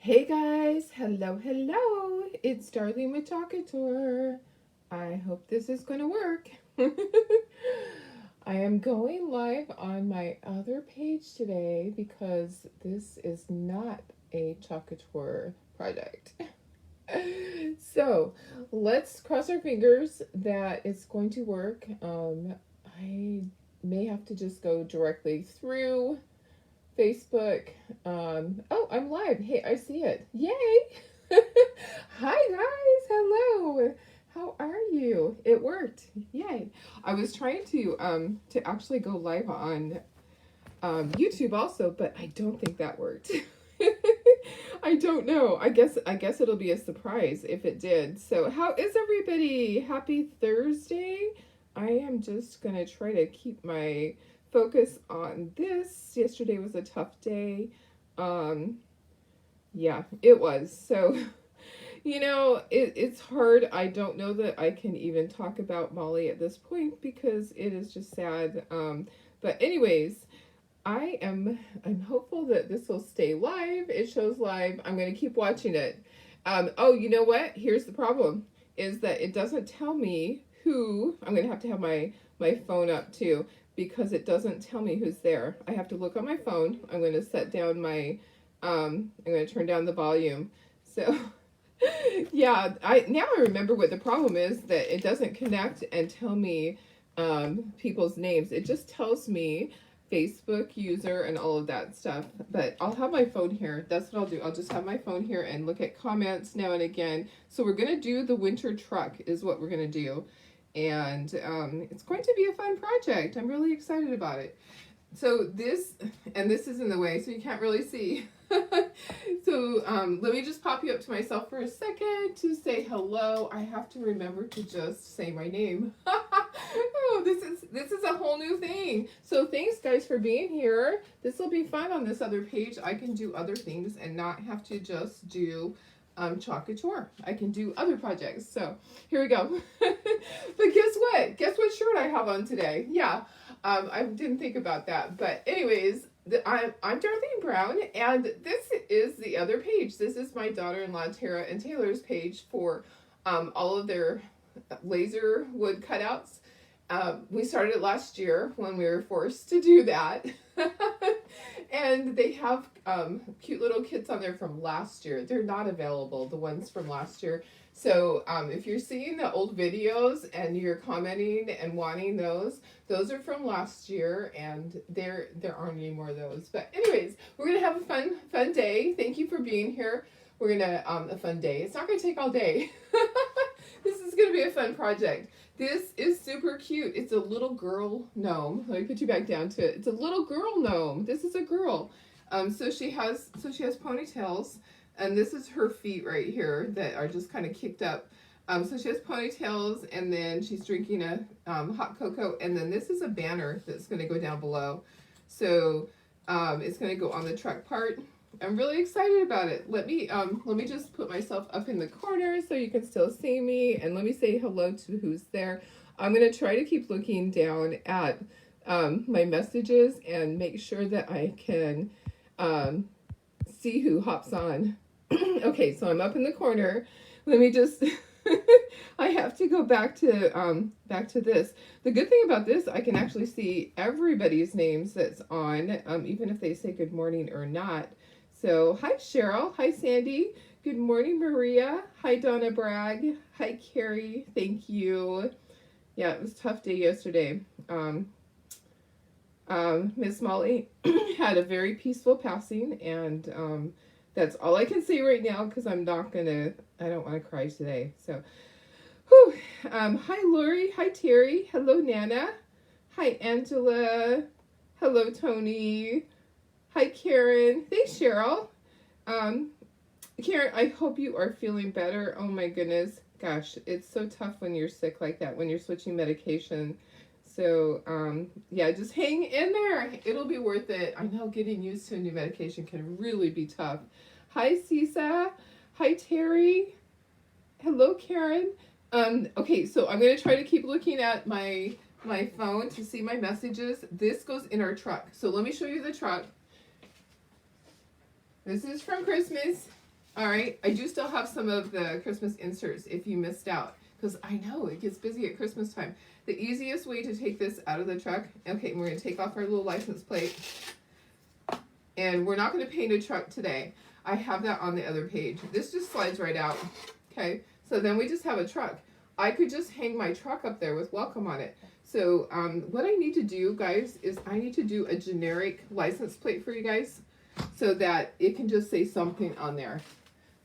Hey guys, hello, it's Darlene with Talkator. I hope this is going to work. I am going live on my other page today because this is not a Talkator project. So let's cross our fingers that it's going to work. I may have to just go directly through Facebook. Oh, I'm live. Hey, I see it. Yay! Hi guys. Hello. How are you? It worked. Yay! I was trying to actually go live on YouTube also, but I don't think that worked. I don't know. I guess it'll be a surprise if it did. So, how is everybody? Happy Thursday. I am just going to try to keep my focus on this. Yesterday was a tough day. Yeah, it was. So, it's hard. I don't know that I can even talk about Molly at this point because it is just sad. But anyways, I'm hopeful that this will stay live. It shows live. I'm going to keep watching it. Oh, you know what? Here's the problem is that it doesn't tell me who. I'm going to have my phone up too because it doesn't tell me who's there. I have to look on my phone. I'm going to set down my I'm going to turn down the volume. So yeah, I remember what the problem is, that it doesn't connect and tell me people's names. It just tells me Facebook user and all of that stuff. But I'll have my phone here. That's what I'll do. I'll just have my phone here and look at comments now and again. So we're going to do the winter truck is what we're going to do. And it's going to be a fun project. I'm really excited about it. So this is in the way, so you can't really see. So let me just pop you up to myself for a second to say hello. I have to remember to just say my name. Oh, this is a whole new thing. So thanks guys for being here. This will be fun on this other page. I can do other things and not have to just do Talkator. I can do other projects. So here we go. But guess what? Guess what shirt I have on today? Yeah. I didn't think about that. But anyways, I'm Darlene Brown, and this is the other page. This is my daughter-in-law Tara and Taylor's page for all of their laser wood cutouts. We started it last year when we were forced to do that. And they have cute little kits on there from last year. They're not available, the ones from last year. So if you're seeing the old videos and you're commenting and wanting those are from last year, and there aren't any more of those. But anyways, we're gonna have a fun day. Thank you for being here. We're gonna a fun day. It's not gonna take all day. This is gonna be a fun project. This is super cute. It's a little girl gnome. Let me put you back down to it. It's a little girl gnome. This is a girl. So she has ponytails. And this is her feet right here that are just kind of kicked up. So she has ponytails, and then she's drinking a hot cocoa. And then this is a banner that's going to go down below. So it's going to go on the truck part. I'm really excited about it. Let me just put myself up in the corner so you can still see me. And let me say hello to who's there. I'm going to try to keep looking down at my messages and make sure that I can see who hops on. Okay, so I'm up in the corner. Let me just I have to go back to this. The good thing about this, I can actually see everybody's names that's on, even if they say good morning or not. So hi Cheryl, hi Sandy, good morning Maria, hi Donna Bragg, hi Carrie, thank you. Yeah, it was a tough day yesterday. Miss Molly had a very peaceful passing, and that's all I can say right now because I don't want to cry today. So, whew. Hi Lori, hi Terry, hello Nana, hi Angela, hello Tony, hi Karen, thanks Cheryl. Karen, I hope you are feeling better. Oh my goodness, gosh, it's so tough when you're sick like that, when you're switching medication. So, yeah, just hang in there. It'll be worth it. I know getting used to a new medication can really be tough. Hi, Sisa. Hi, Terry. Hello, Karen. Okay, so I'm going to try to keep looking at my phone to see my messages. This goes in our truck. So let me show you the truck. This is from Christmas. All right, I do still have some of the Christmas inserts if you missed out, because I know it gets busy at Christmas time. The easiest way to take this out of the truck, okay, we're going to take off our little license plate, and we're not going to paint a truck today. I have that on the other page. This just slides right out, okay? So then we just have a truck. I could just hang my truck up there with welcome on it. So what I need to do, guys, is I need to do a generic license plate for you guys so that it can just say something on there.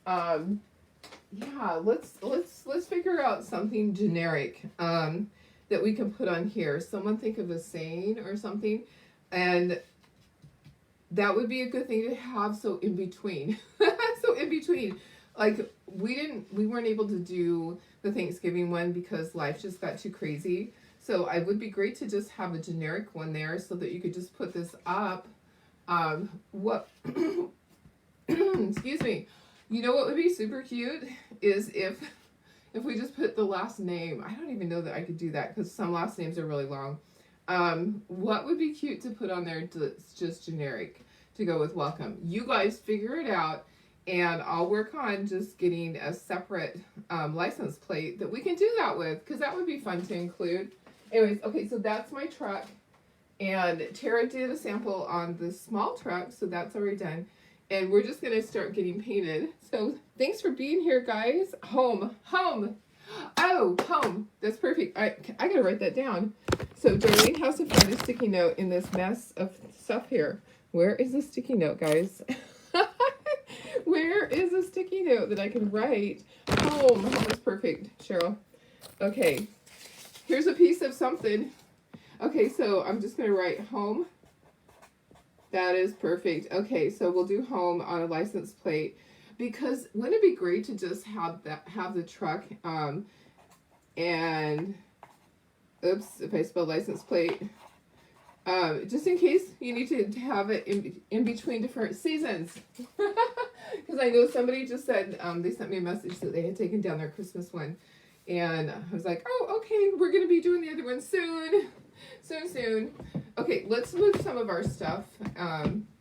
Yeah, let's figure out something generic that we can put on here. Someone think of a saying or something, and that would be a good thing to have. So in between, so in between, like we weren't able to do the Thanksgiving one because life just got too crazy. So it would be great to just have a generic one there so that you could just put this up. Excuse me. You know what would be super cute is if we just put the last name. I don't even know that I could do that because some last names are really long. What would be cute to put on there that's just generic to go with welcome? You guys figure it out, and I'll work on just getting a separate license plate that we can do that with, because that would be fun to include. Anyways, okay, so that's my truck, and Tara did a sample on the small truck, so that's already done, and we're just going to start getting painted. So thanks for being here, guys. Home. Oh, home. That's perfect. I got to write that down. So Darlene has to find a sticky note in this mess of stuff here. Where is the sticky note, guys? Where is a sticky note that I can write? Home. Home is perfect, Cheryl. Okay. Here's a piece of something. Okay, so I'm just going to write home. That is perfect. Okay, so we'll do home on a license plate, because wouldn't it be great to just have the truck and oops, if I spell license plate, just in case you need to have it in between different seasons. Because I know somebody just said, they sent me a message that they had taken down their Christmas one. And I was like, oh, okay, we're going to be doing the other one soon. Soon. Okay, let's move some of our stuff.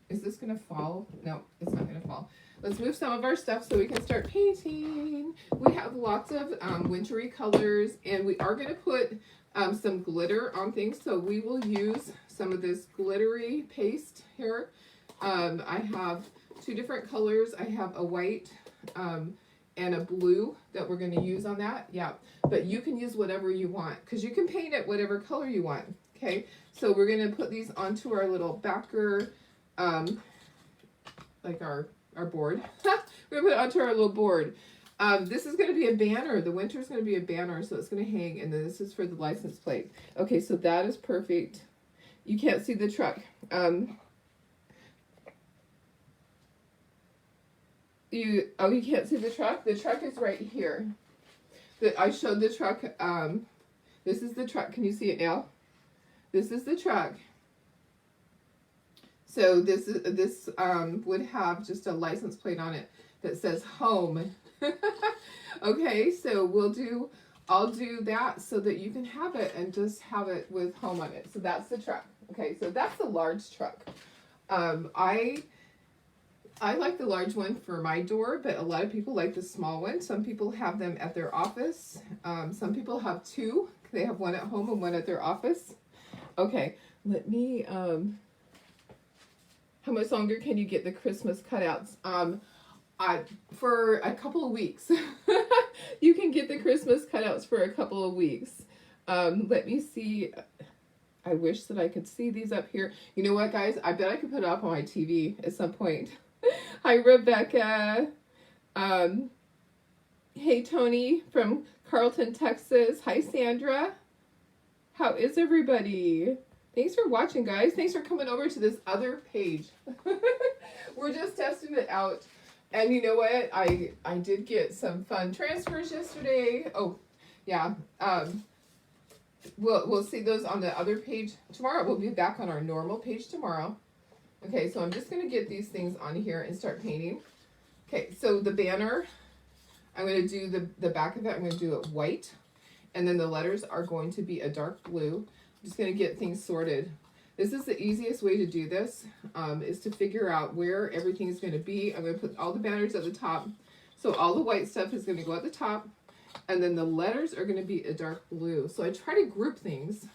Is this going to fall? No, it's not going to fall. Let's move some of our stuff so we can start painting. We have lots of wintry colors, and we are going to put some glitter on things. So we will use some of this glittery paste here. I have two different colors. I have a white and a blue that we're going to use on that. Yeah, but you can use whatever you want, because you can paint it whatever color you want. Okay, so we're going to put these onto our little backer, like our board. We're going to put it onto our little board. This is going to be a banner. The winter is going to be a banner, so it's going to hang, and then this is for the license plate. Okay, so that is perfect. You can't see the truck. You can't see the truck? The truck is right here. I showed the truck. This is the truck. Can you see it now? This is the truck. So this would have just a license plate on it that says home. Okay, so I'll do that so that you can have it and just have it with home on it. So that's the truck. Okay, so that's the large truck. I like the large one for my door, but a lot of people like the small one. Some people have them at their office. Some people have two. They have one at home and one at their office. Okay, let me, how much longer can you get the Christmas cutouts? For a couple of weeks. You can get the Christmas cutouts for a couple of weeks. Let me see. I wish that I could see these up here. You know what, guys? I bet I could put it up on my TV at some point. Hi, Rebecca. Hey, Tony from Carlton, Texas. Hi, Sandra. How is everybody? Thanks for watching, guys. Thanks for coming over to this other page. We're just testing it out. And you know what? I did get some fun transfers yesterday. Oh, yeah. We'll see those on the other page tomorrow. We'll be back on our normal page tomorrow. Okay, so I'm just going to get these things on here and start painting. Okay, so the banner, I'm going to do the back of it. I'm going to do it white. And then the letters are going to be a dark blue. I'm just going to get things sorted. This is the easiest way to do this, is to figure out where everything is going to be. I'm going to put all the banners at the top. So all the white stuff is going to go at the top, and then the letters are going to be a dark blue. So I try to group things,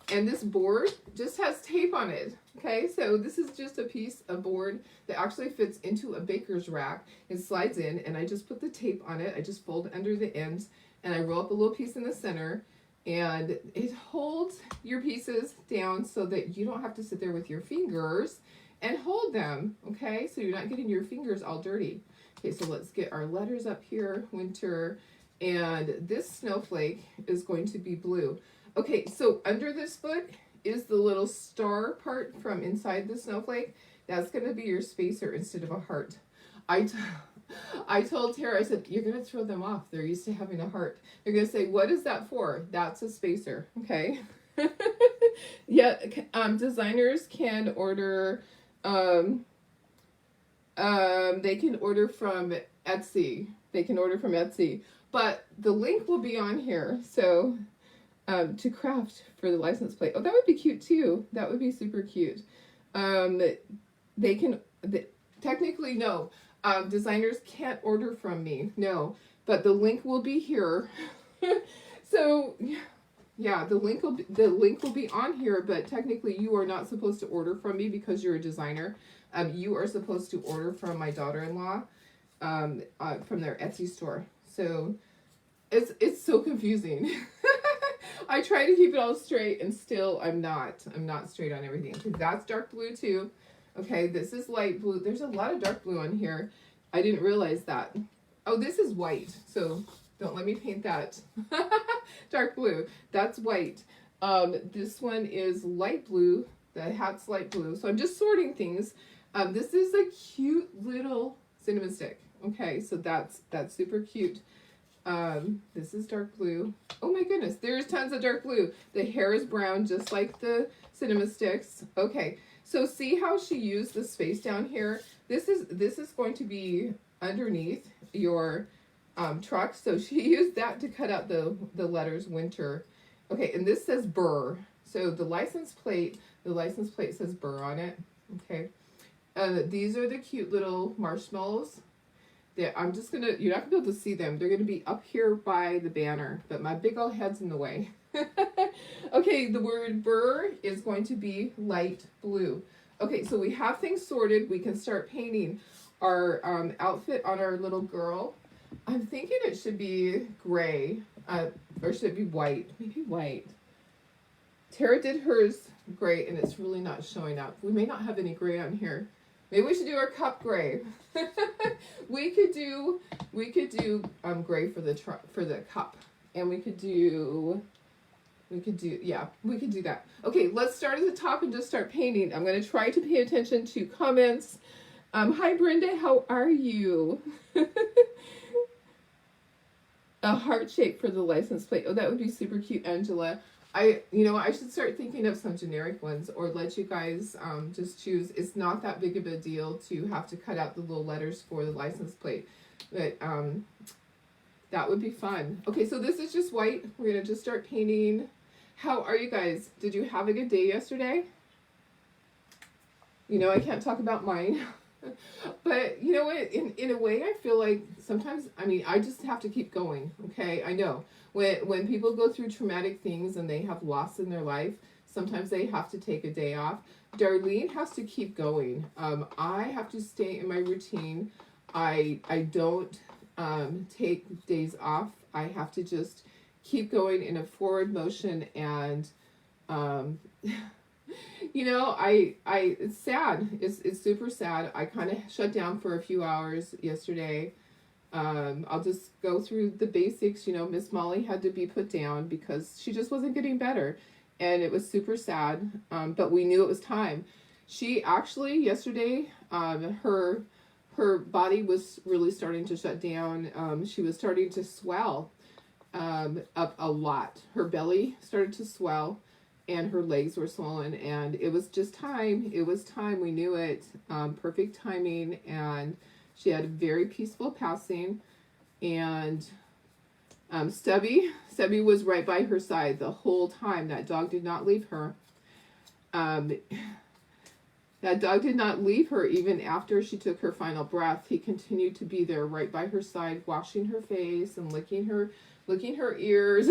and this board just has tape on it. Okay, so this is just a piece of board that actually fits into a baker's rack. It slides in, and I just put the tape on it. I just fold under the ends, and I roll up a little piece in the center, and it holds your pieces down so that you don't have to sit there with your fingers and hold them, okay? So you're not getting your fingers all dirty. Okay, so let's get our letters up here, winter, and this snowflake is going to be blue. Okay, so under this foot is the little star part from inside the snowflake. That's going to be your spacer instead of a heart. I told Tara, I said, you're going to throw them off. They're used to having a heart. They're going to say, what is that for? That's a spacer, okay? Yeah, designers can order, they can order from Etsy. They can order from Etsy. But the link will be on here, so to craft for the license plate. Oh, that would be cute too. That would be super cute. Technically, no. Designers can't order from me, no, but the link will be here. So, yeah, the link will be on here, but technically you are not supposed to order from me because you're a designer. You are supposed to order from my daughter-in-law, from their Etsy store. So, it's so confusing. I try to keep it all straight, and still I'm not straight on everything. Okay, that's dark blue too. Okay, this is light blue. There's a lot of dark blue on here. I didn't realize that. Oh, this is white, so don't let me paint that. Dark blue, that's white. This one is light blue. The hat's light blue. So I'm just sorting things. This is a cute little cinnamon stick. Okay, so that's super cute. This is dark blue. Oh my goodness, there's tons of dark blue. The hair is brown, just like the cinnamon sticks. Okay. So see how she used the space down here? This is going to be underneath your truck. So she used that to cut out the letters winter. Okay, and this says Burr. So the license plate says Burr on it. Okay. These are the cute little marshmallows. That I'm just gonna, you're not gonna be able to see them. They're gonna be up here by the banner, but my big old head's in the way. Okay, the word Burr is going to be light blue. Okay, so we have things sorted. We can start painting our outfit on our little girl. I'm thinking it should be gray, or should it be white? Maybe white. Tara did hers gray, and it's really not showing up. We may not have any gray on here. Maybe we should do our cup gray. we could do gray for the cup, and we could do that. Okay, let's start at the top and just start painting. I'm going to try to pay attention to comments. Hi Brenda, how are you? A heart shape for the license plate. Oh, that would be super cute, Angela. I should start thinking of some generic ones, or let you guys just choose. It's not that big of a deal to have to cut out the little letters for the license plate, but that would be fun. Okay, so this is just white. We're gonna just start painting. How are you guys? Did you have a good day yesterday? I can't talk about mine. But you know what, in a way I feel like sometimes, I just have to keep going. Okay, I know when people go through traumatic things and they have loss in their life, sometimes they have to take a day off. Darlene has to keep going. I have to stay in my routine. I don't take days off. I have to just keep going in a forward motion, and it's sad. It's super sad. I kind of shut down for a few hours yesterday. I'll just go through the basics. Miss Molly had to be put down because she just wasn't getting better, and it was super sad. But we knew it was time. She actually yesterday, her body was really starting to shut down. She was starting to swell up a lot. Her belly started to swell, and her legs were swollen, and it was just time. It was time. We knew it. Perfect timing, and she had a very peaceful passing, and Stubby was right by her side the whole time. That dog did not leave her. Um, that dog did not leave her even after she took her final breath. He continued to be there right by her side, washing her face and licking her ears.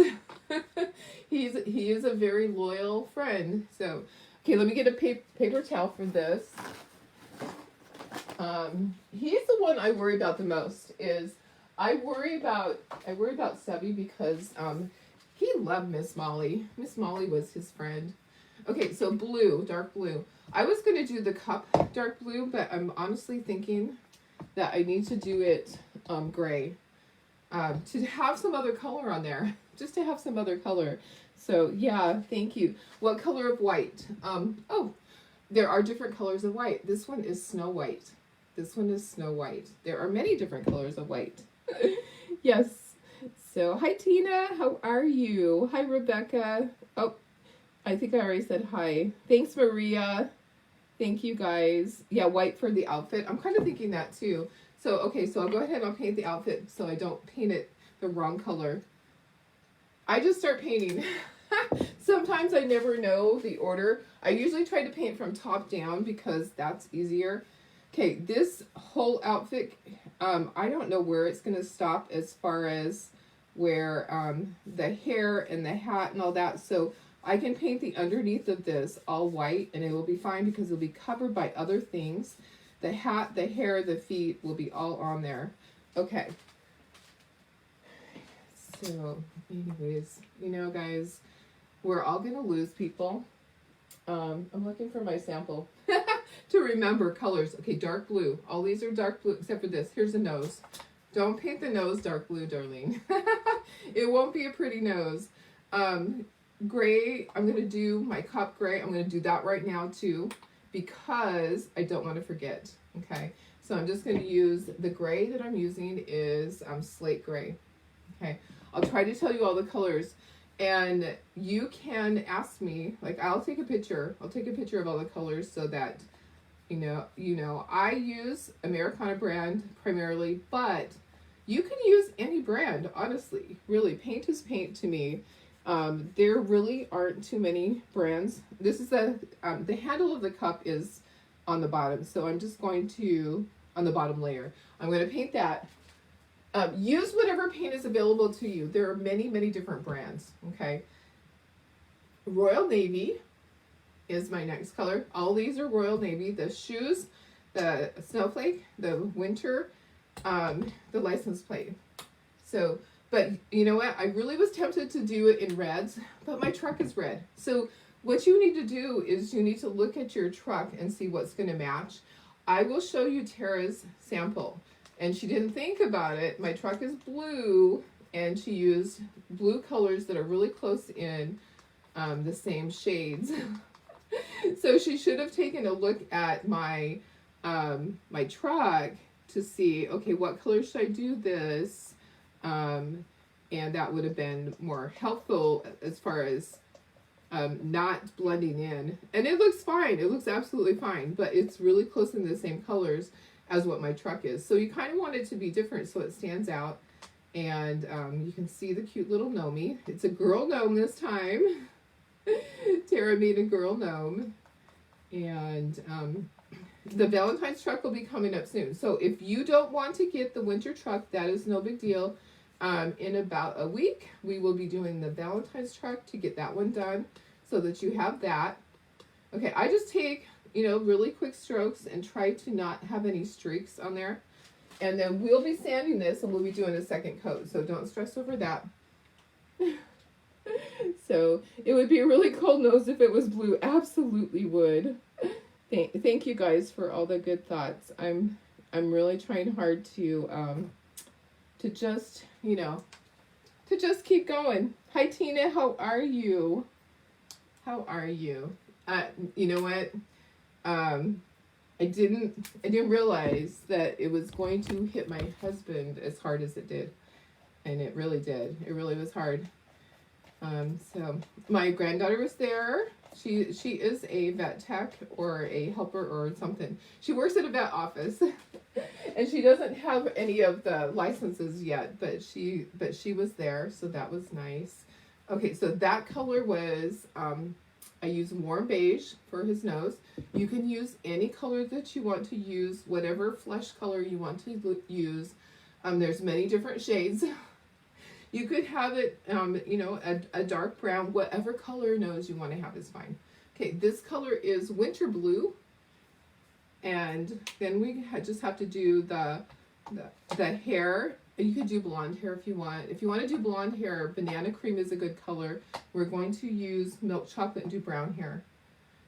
He is a very loyal friend. So, okay, let me get a paper towel for this. He's the one I worry about the most. I worry about Sebby because he loved Miss Molly. Miss Molly was his friend. Okay, so blue, dark blue. I was going to do the cup dark blue, but I'm honestly thinking that I need to do it gray. To have some other color on there. Just to have some other color. So, yeah, thank you. What color of white? Oh, there are different colors of white. This one is Snow White. This one is Snow White. There are many different colors of white. Yes. So, hi, Tina. How are you? Hi, Rebecca. Oh, I think I already said hi. Thanks, Maria. Thank you, guys. Yeah, white for the outfit. I'm kind of thinking that, too. So, okay, so I'll go ahead and I'll paint the outfit so I don't paint it the wrong color. I just start painting. Sometimes I never know the order. I usually try to paint from top down because that's easier. Okay, this whole outfit, I don't know where it's going to stop as far as where the hair and the hat and all that. So I can paint the underneath of this all white and it will be fine because it'll be covered by other things. The hat, the hair, the feet will be all on there. Okay. So, anyways, you know, guys, we're all going to lose people. I'm looking for my sample to remember colors. Okay, dark blue. All these are dark blue except for this. Here's the nose. Don't paint the nose dark blue, darling. It won't be a pretty nose. Gray, I'm going to do my cup gray. I'm going to do that right now, too, because I don't want to forget. Okay, so I'm just going to use the gray that I'm using is slate gray. Okay, I'll try to tell you all the colors. And you can ask me, like I'll take a picture of all the colors so that, you know, I use Americana brand primarily, but you can use any brand, honestly, really. Paint is paint to me. There really aren't too many brands. This is the handle of the cup is on the bottom. So I'm just going to, on the bottom layer, I'm going to paint that. Use whatever paint is available to you. There are many, many different brands, okay? Royal Navy is my next color. All these are Royal Navy. The shoes, the snowflake, the winter, the license plate. So, but you know what? I really was tempted to do it in reds, but my truck is red. So what you need to do is you need to look at your truck and see what's going to match. I will show you Tara's sample. And she didn't think about it. My truck is blue, and she used blue colors that are really close in the same shades. So she should have taken a look at my my truck to see, okay, what color should I do this? And that would have been more helpful as far as not blending in. And it looks fine. It looks absolutely fine, but it's really close in the same colors as what my truck is. So you kind of want it to be different so it stands out. And you can see the cute little gnomey. It's a girl gnome this time. Tara made a girl gnome. And the Valentine's truck will be coming up soon. So if you don't want to get the winter truck, that is no big deal. In about a week, we will be doing the Valentine's truck to get that one done so that you have that. Okay, I just take, you know, really quick strokes and try to not have any streaks on there. And then we'll be sanding this and we'll be doing a second coat. So don't stress over that. So it would be a really cold nose if it was blue. Absolutely would. Thank you guys for all the good thoughts. I'm really trying hard to just, you know, to just keep going. Hi Tina, how are you? How are you? You know what? I didn't realize that it was going to hit my husband as hard as it did. And it really did. It really was hard. So my granddaughter was there. She is a vet tech or a helper or something. She works at a vet office. And she doesn't have any of the licenses yet, but she was there, so that was nice. Okay, so that color was I use warm beige for his nose. You can use any color that you want to use, whatever flesh color you want to use. There's many different shades. You could have it, you know, a dark brown, whatever color nose you want to have is fine. Okay, this color is winter blue. And then we just have to do the hair. You could do blonde hair if you want. If you want to do blonde hair, banana cream is a good color. We're going to use milk chocolate and do brown hair.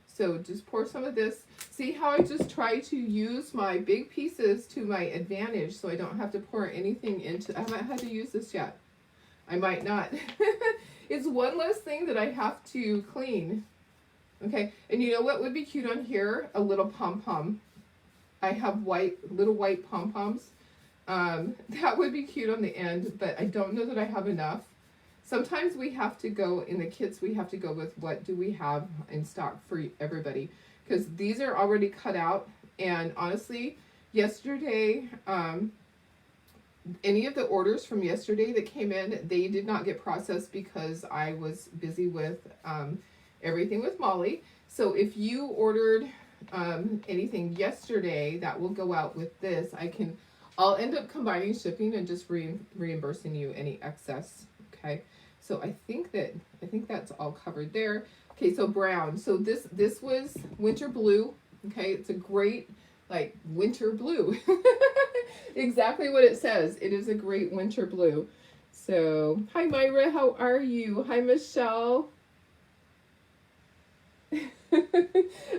So just pour some of this. See how I just try to use my big pieces to my advantage so I don't have to pour anything into. I haven't had to use this yet. I might not. It's one less thing that I have to clean. Okay, and you know what would be cute on here? A little pom-pom. I have little white pom-poms. That would be cute on the end, but I don't know that I have enough. Sometimes we have to go, in the kits, we have to go with what do we have in stock for everybody. Because these are already cut out, and honestly, yesterday, any of the orders from yesterday that came in, they did not get processed because I was busy with everything with Molly. So if you ordered anything yesterday, that will go out with this. I'll end up combining shipping and just reimbursing you any excess. Okay, so I think that's all covered there. Okay, so brown. So this was winter blue. Okay, it's a great like winter blue. Exactly what it says. It is a great winter blue. So hi Myra, how are you? Hi Michelle.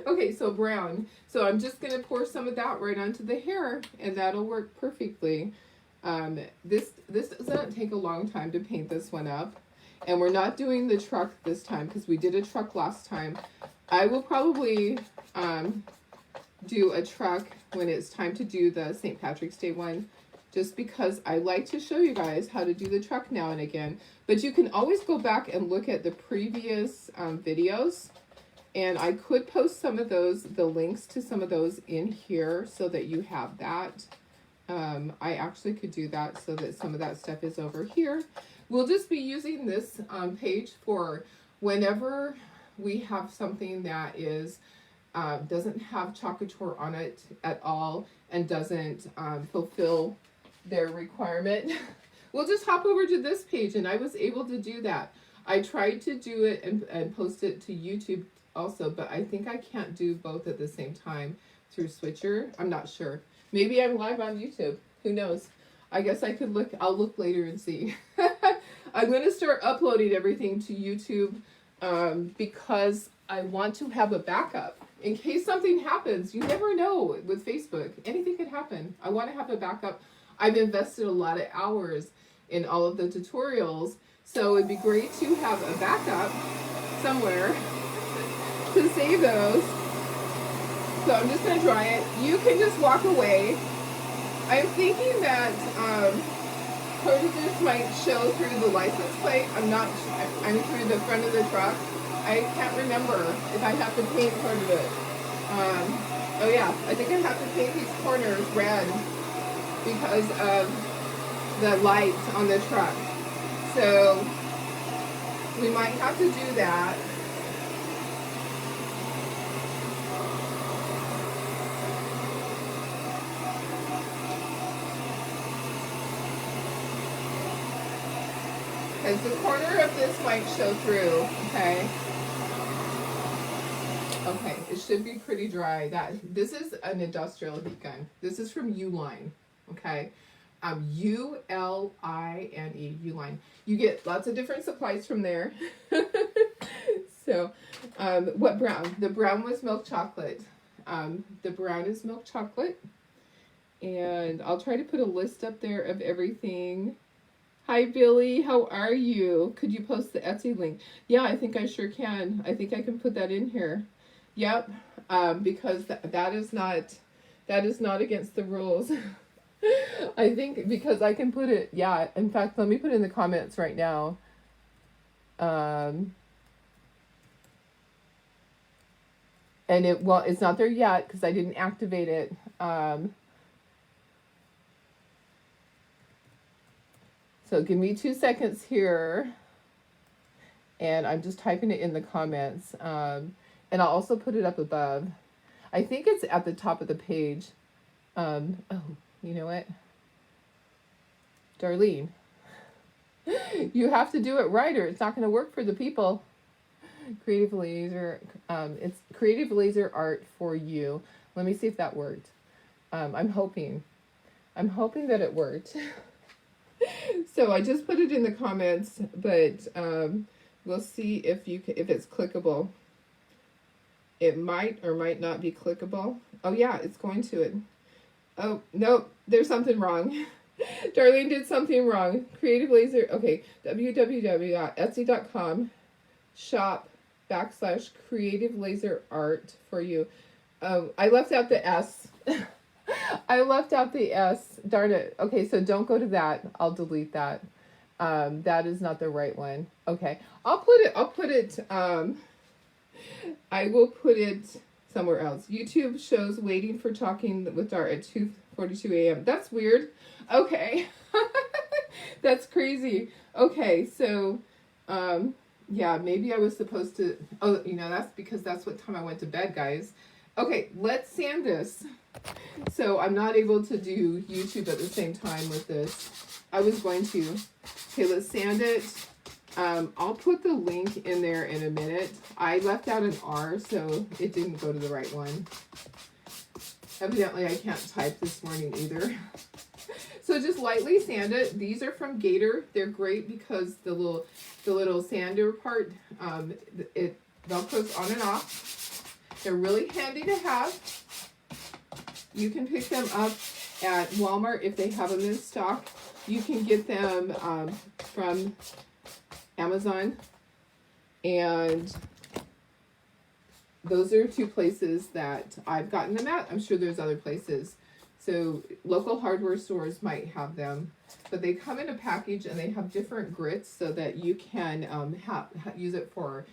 Okay, so brown. So I'm just gonna pour some of that right onto the hair, and that'll work perfectly. This doesn't take a long time to paint this one up, and we're not doing the truck this time because we did a truck last time. I will probably do a truck when it's time to do the St. Patrick's Day one, just because I like to show you guys how to do the truck now and again. But you can always go back and look at the previous videos. And I could post some of those, the links to some of those in here so that you have that. I actually could do that so that some of that stuff is over here. We'll just be using this page for whenever we have something that is doesn't have chalk couture on it at all and doesn't fulfill their requirement. We'll just hop over to this page, and I was able to do that. I tried to do it and post it to YouTube also, but I think I can't do both at the same time through Switcher. I'm not sure. Maybe I'm live on YouTube. Who knows? I guess I could look. I'll look later and see. I'm going to start uploading everything to YouTube because I want to have a backup. In case something happens, you never know with Facebook. Anything could happen. I want to have a backup. I've invested a lot of hours in all of the tutorials, so it'd be great to have a backup somewhere to save those. So I'm just going to dry it. You can just walk away. I'm thinking that part of this might show through the license plate. I'm through the front of the truck. I can't remember if I have to paint part of it. Oh yeah, I think I have to paint these corners red because of the lights on the truck. So we might have to do that. Because the corner of this might show through, okay? Okay, it should be pretty dry. This is an industrial heat gun. This is from Uline, okay? U-L-I-N-E, Uline. You get lots of different supplies from there. So, what brown? The brown was milk chocolate. The brown is milk chocolate. And I'll try to put a list up there of everything. Hi, Billy. How are you? Could you post the Etsy link? Yeah, I think I sure can. I think I can put that in here. Yep, because that is not against the rules. I think because I can put it, yeah, in fact, let me put it in the comments right now. And it's not there yet because I didn't activate it. So give me 2 seconds here. and I'm just typing it in the comments. And I'll also put it up above. I think it's at the top of the page. Oh, you know what? Darlene, you have to do it right or it's not going to work for the people. Creative Laser, it's Creative Laser Art for you. Let me see if that worked. I'm hoping that it worked. So I just put it in the comments, but we'll see if if it's clickable. It might or might not be clickable. Oh yeah, it's going to it. Oh nope, there's something wrong. Darlene did something wrong. Creative Laser. Okay, www.etsy.com shop /creative laser art for you. I left out the S. I left out the S. Darn it. Okay, so don't go to that. I'll delete that. That is not the right one. Okay, I'll put it. I will put it somewhere else. YouTube shows waiting for talking with Dart at 2:42 a.m. That's weird. Okay, that's crazy. Okay, so yeah, maybe I was supposed to. Oh, that's because that's what time I went to bed, guys. Okay, let's sand this. So I'm not able to do YouTube at the same time with this. I was going to. Okay, let's sand it. I'll put the link in there in a minute. I left out an R, so it didn't go to the right one. Evidently, I can't type this morning either. So just lightly sand it. These are from Gator. They're great because the little sander part, it velcros on and off. They're really handy to have. You can pick them up at Walmart if they have them in stock. You can get them from Amazon, and those are two places that I've gotten them at. I'm sure there's other places. So local hardware stores might have them, but they come in a package and they have different grits so that you can use it for,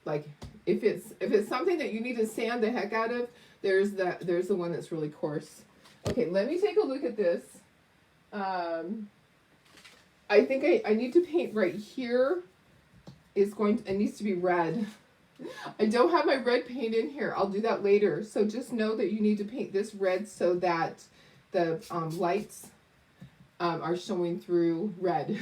like, if it's something that you need to sand the heck out of, there's the one that's really coarse. Okay, let me take a look at this. I think I need to paint right here. It needs to be red. I don't have my red paint in here. I'll do that later. So just know that you need to paint this red so that the lights are showing through red.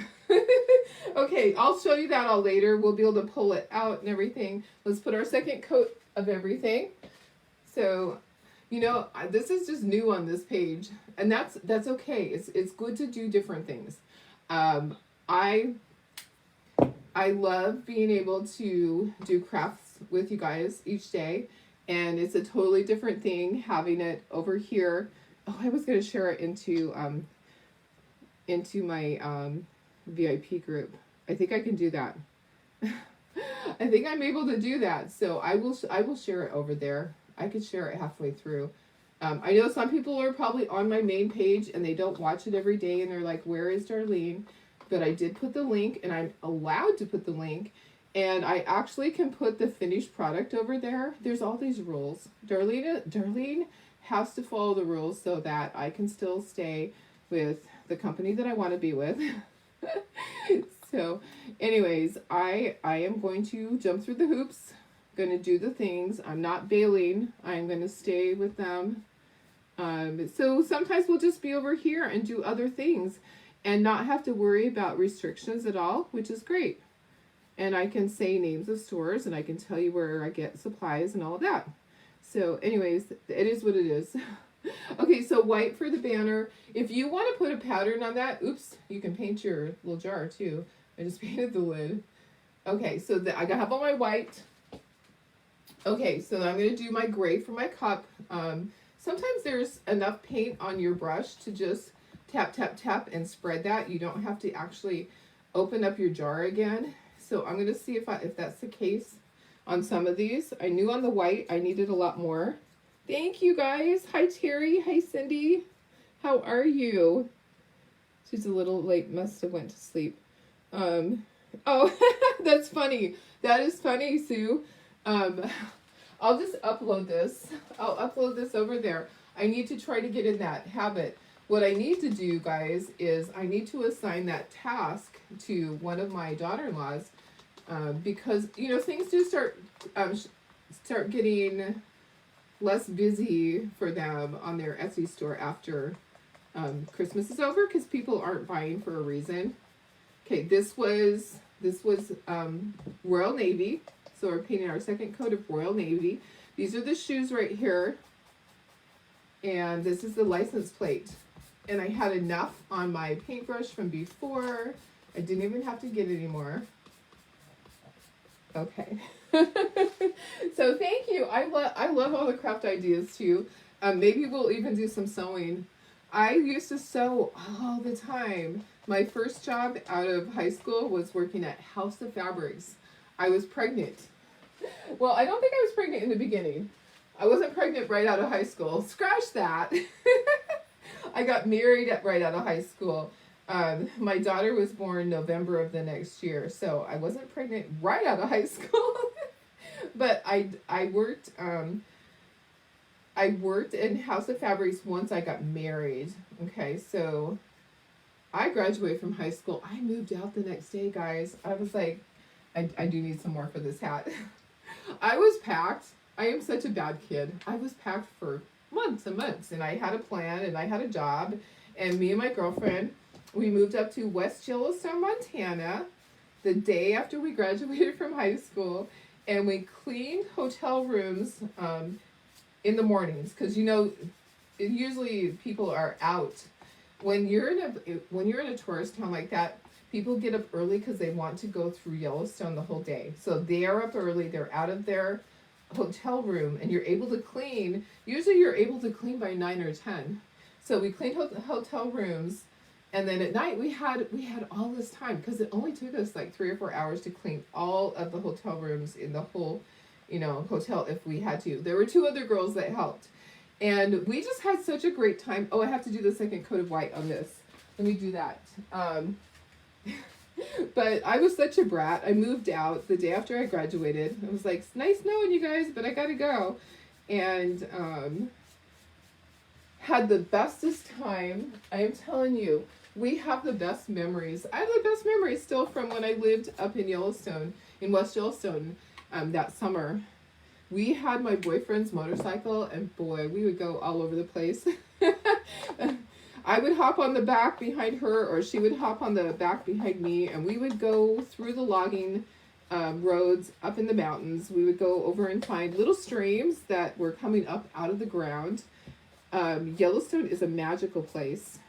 Okay, I'll show you that all later. We'll be able to pull it out and everything. Let's put our second coat of everything. So, this is just new on this page, and that's okay. It's good to do different things. I love being able to do crafts with you guys each day, and it's a totally different thing having it over here. Oh, I was going to share it into my VIP group. I think I can do that. I think I'm able to do that, so I will share it over there. I could share it halfway through. I know some people are probably on my main page and they don't watch it every day and they're like, where is Darlene? But I did put the link, and I'm allowed to put the link, and I actually can put the finished product over there. There's all these rules. Darlene has to follow the rules so that I can still stay with the company that I want to be with. So anyways, I am going to jump through the hoops, going to do the things. I'm not bailing. I'm going to stay with them. So sometimes we'll just be over here and do other things and not have to worry about restrictions at all, which is great. And I can say names of stores, and I can tell you where I get supplies and all of that. So anyways, it is what it is. Okay, so white for the banner. If you want to put a pattern on that, oops, you can paint your little jar too. I just painted the lid. Okay, so I have all my white. Okay, so I'm going to do my gray for my cup. Sometimes there's enough paint on your brush to just tap, tap, tap, and spread that. You don't have to actually open up your jar again. So I'm going to see if that's the case on some of these. I knew on the white I needed a lot more. Thank you, guys. Hi, Terry. Hi, Cindy. How are you? She's a little late. Must have went to sleep. Oh, that's funny. That is funny, Sue. I'll just upload this. I'll upload this over there. I need to try to get in that habit. What I need to do, guys, is I need to assign that task to one of my daughter-in-laws. because, you know, things do start getting less busy for them on their Etsy store after Christmas is over, because people aren't buying for a reason. Okay, this was Royal Navy. So we're painting our second coat of Royal Navy. These are the shoes right here. And this is the license plate. And I had enough on my paintbrush from before. I didn't even have to get any more. Okay. So thank you. I love all the craft ideas too. Maybe we'll even do some sewing. I used to sew all the time. My first job out of high school was working at House of Fabrics. I was pregnant. Well, I don't think I was pregnant in the beginning. I wasn't pregnant right out of high school. Scratch that. I got married right out of high school. My daughter was born November of the next year, so I wasn't pregnant right out of high school. But I worked in House of Fabrics once I got married. Okay, so I graduated from high school. I moved out the next day, guys. I was like, I do need some more for this hat. I was packed. I am such a bad kid. I was packed for months and months, and I had a plan, and I had a job, and me and my girlfriend, we moved up to West Yellowstone, Montana, the day after we graduated from high school, and we cleaned hotel rooms in the mornings, because you know, usually people are out. When you're in a tourist town like that, people get up early because they want to go through Yellowstone the whole day. So they are up early. They're out of their hotel room, and you're able to clean. Usually, you're able to clean by 9 or 10. So we cleaned hotel rooms, and then at night we had all this time, because it only took us like 3 or 4 hours to clean all of the hotel rooms in the whole, you know, hotel if we had to. There were 2 other girls that helped, and we just had such a great time. Oh, I have to do the second coat of white on this. Let me do that. But I was such a brat. I moved out the day after I graduated. I was like, nice knowing you guys, but I gotta go. And had the bestest time. I am telling you, we have the best memories. I have the best memories still from when I lived up in Yellowstone, in West Yellowstone, that summer. We had my boyfriend's motorcycle, and boy, we would go all over the place. I would hop on the back behind her, or she would hop on the back behind me, and we would go through the logging roads up in the mountains. We would go over and find little streams that were coming up out of the ground. Yellowstone is a magical place,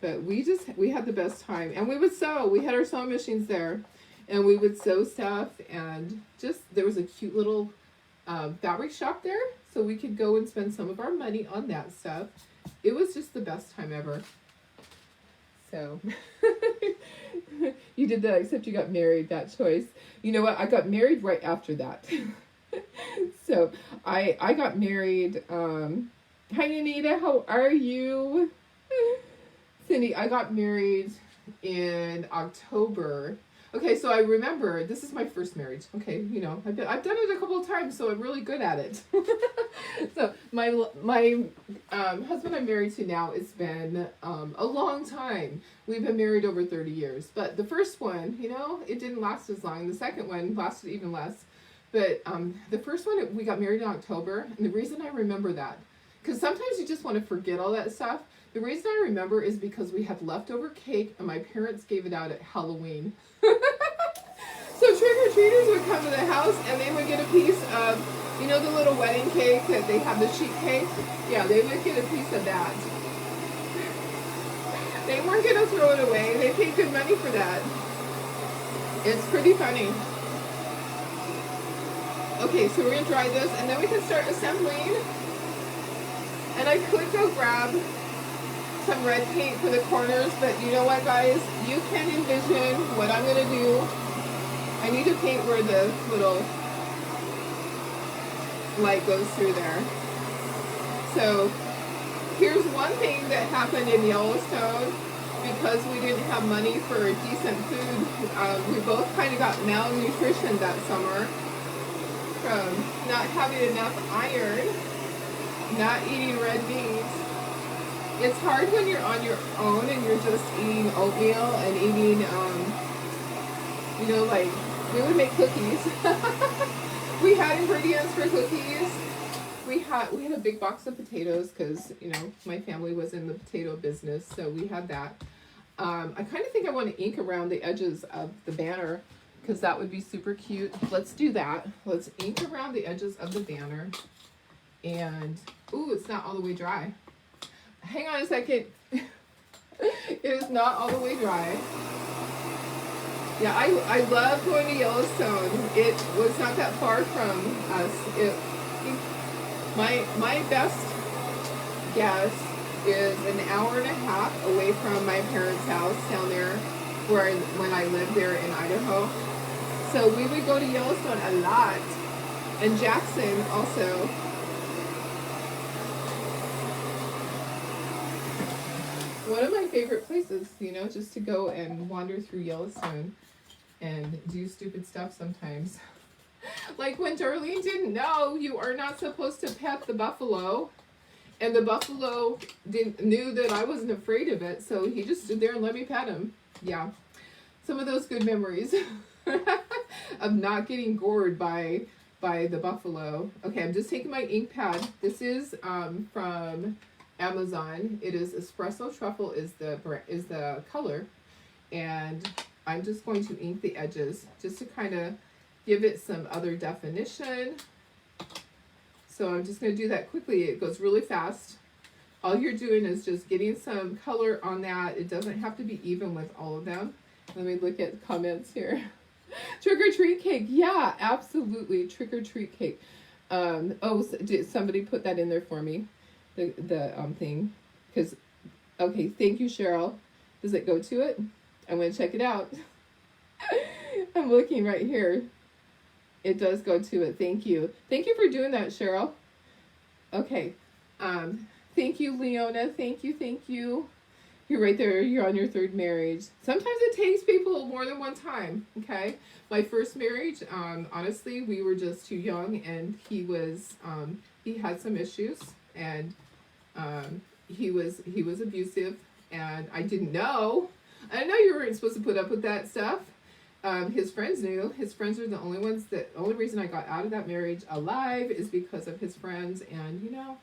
but we had the best time. And we would sew. We had our sewing machines there, and we would sew stuff, and just there was a cute little fabric shop there, so we could go and spend some of our money on that stuff. It was just the best time ever. So, you did that, except you got married, that choice. You know what? I got married right after that. So, I got married. Hi, Anita. How are you? Cindy, I got married in October. Okay, so I remember, this is my first marriage. Okay, you know, I've done it a couple of times, so I'm really good at it. So my husband I'm married to now, it's been a long time. We've been married over 30 years. But the first one, you know, it didn't last as long. The second one lasted even less. But the first one, we got married in October. And the reason I remember that, because sometimes you just want to forget all that stuff. The reason I remember is because we had leftover cake, and my parents gave it out at Halloween. So trick-or-treaters would come to the house, and they would get a piece of, you know, the little wedding cake that they have, the sheet cake? Yeah, they would get a piece of that. They weren't going to throw it away. They paid good money for that. It's pretty funny. Okay, so we're going to dry this, and then we can start assembling. And I could go grab some red paint for the corners, but you know what, guys? You can envision what I'm going to do. I need to paint where the little light goes through there. So here's one thing that happened in Yellowstone. Because we didn't have money for decent food, we both kind of got malnutrition that summer from not having enough iron, not eating red beans. It's hard when you're on your own and you're just eating oatmeal and eating, you know, like We would make cookies. We had ingredients for cookies. We had a big box of potatoes because, you know, my family was in the potato business, so we had that. I kind of think I want to ink around the edges of the banner because that would be super cute. Let's do that. Let's ink around the edges of the banner. And, ooh, it's not all the way dry. Hang on a second. It is not all the way dry. Yeah, I love going to Yellowstone. It was not that far from us. My best guess is an hour and a half away from my parents' house down there when I lived there in Idaho. So we would go to Yellowstone a lot. And Jackson also. One of my favorite places, you know, just to go and wander through Yellowstone and do stupid stuff sometimes. Like when Darlene didn't know you are not supposed to pet the buffalo, and the buffalo knew that I wasn't afraid of it, so he just stood there and let me pet him. Yeah, some of those good memories of not getting gored by the buffalo. Okay, I'm just taking my ink pad. This is from Amazon. It is Espresso Truffle is the color, and I'm just going to ink the edges just to kind of give it some other definition. So I'm just going to do that quickly. It goes really fast. All you're doing is just getting some color on that. It doesn't have to be even with all of them. Let me look at comments here. Trick or treat cake. Yeah, absolutely. Trick or treat cake. Oh, did somebody put that in there for me? The thing. Because, okay, thank you, Cheryl. Does it go to it? I'm going to check it out. I'm looking right here. It does go to it. Thank you. Thank you for doing that, Cheryl. Okay. Thank you, Leona. Thank you. Thank you. You're right there. You're on your third marriage. Sometimes it takes people more than one time. Okay. My first marriage, honestly, we were just too young, and he had some issues, and he was abusive, and I didn't know. I didn't know you weren't supposed to put up with that stuff. His friends knew. His friends were the only ones only reason I got out of that marriage alive is because of his friends, and you know,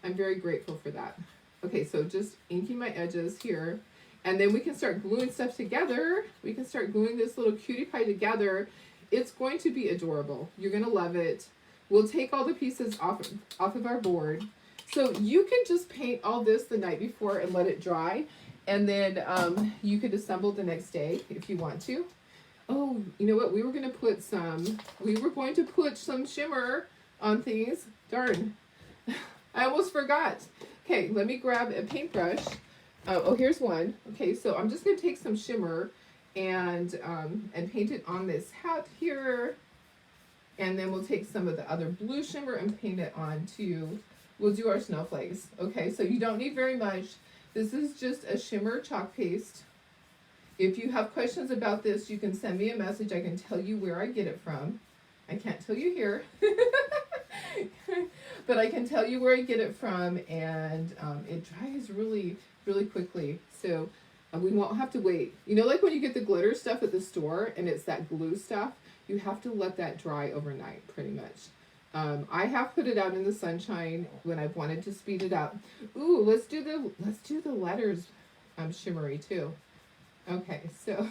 I'm very grateful for that. Okay, so just inking my edges here, and then we can start gluing stuff together. We can start gluing this little cutie pie together. It's going to be adorable. You're gonna love it. We'll take all the pieces off of our board. So you can just paint all this the night before and let it dry, and then you could assemble the next day if you want to. Oh, you know what? We were going to put some shimmer on things. Darn. I almost forgot. Okay, let me grab a paintbrush. Oh, here's one. Okay, so I'm just going to take some shimmer and paint it on this hat here. And then we'll take some of the other blue shimmer and paint it on to, we'll do our snowflakes. Okay, so you don't need very much. This is just a shimmer chalk paste. If you have questions about this, you can send me a message. I can tell you where I get it from. I can't tell you here. But I can tell you where I get it from, and it dries really, really quickly. So we won't have to wait. You know, like when you get the glitter stuff at the store and it's that glue stuff, you have to let that dry overnight pretty much. I have put it out in the sunshine when I've wanted to speed it up. Ooh, let's do the letters shimmery too. Okay, so,